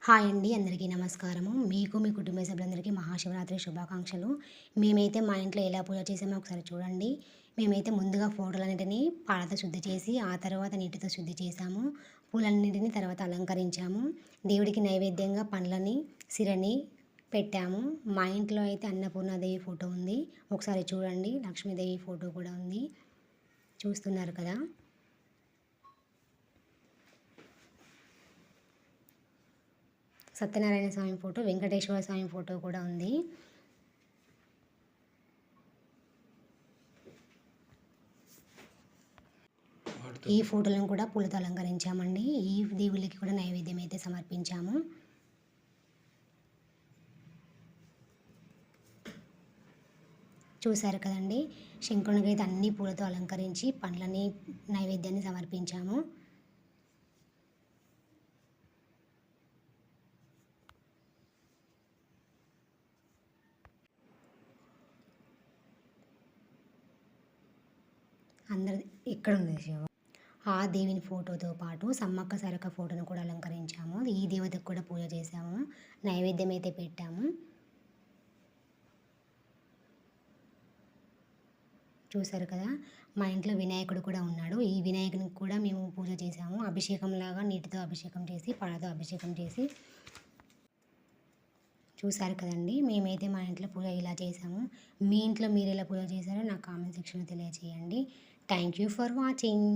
Hi అండి, అందరికీ నమస్కారము. మీకు మీ కుటుంబ సభ్యులందరికీ మహాశివరాత్రి శుభాకాంక్షలు. మేమైతే మా ఇంట్లో ఎలా పూజ చేసామో ఒకసారి చూడండి. మేమైతే ముందుగా ఫోటోలన్నిటిని పాలతో శుద్ధి చేసి ఆ తర్వాత నీటితో శుద్ధి చేసాము. పూలన్నింటిని తర్వాత అలంకరించాము. దేవుడికి నైవేద్యంగా పండ్లని సిరని పెట్టాము. మా ఇంట్లో అయితే అన్నపూర్ణాదేవి ఫోటో ఉంది, ఒకసారి చూడండి. లక్ష్మీదేవి ఫోటో కూడా ఉంది, చూస్తున్నారు కదా. సత్యనారాయణ స్వామి ఫోటో, వెంకటేశ్వర స్వామి ఫోటో కూడా ఉంది. ఈ ఫోటోలను కూడా పూలతో అలంకరించామండి. ఈ దేవుళ్ళకి కూడా నైవేద్యం అయితే సమర్పించాము. చూశారు కదండి, శంకునికి అయితే అన్ని పూలతో అలంకరించి పండ్లని నైవేద్యాన్ని సమర్పించాము. అందరి ఇక్కడ ఉంది శివ. ఆ దేవుని ఫోటోతో పాటు సమ్మక్క సారక్క ఫోటోను కూడా అలంకరించాము. ఈ దేవతకు కూడా పూజ చేసాము, నైవేద్యం అయితే పెట్టాము. చూసారు కదా, మా ఇంట్లో వినాయకుడు కూడా ఉన్నాడు. ఈ వినాయకునికి కూడా మేము పూజ చేసాము. అభిషేకంలాగా నీటితో అభిషేకం చేసి పాలతో అభిషేకం చేసి. చూసారు కదండి, మేమైతే మా ఇంట్లో పూజ ఇలా చేసాము. మీ ఇంట్లో మీరు ఎలా పూజ చేశారో నాకు కామెంట్ సెక్షన్లో తెలియజేయండి. Thank you for watching.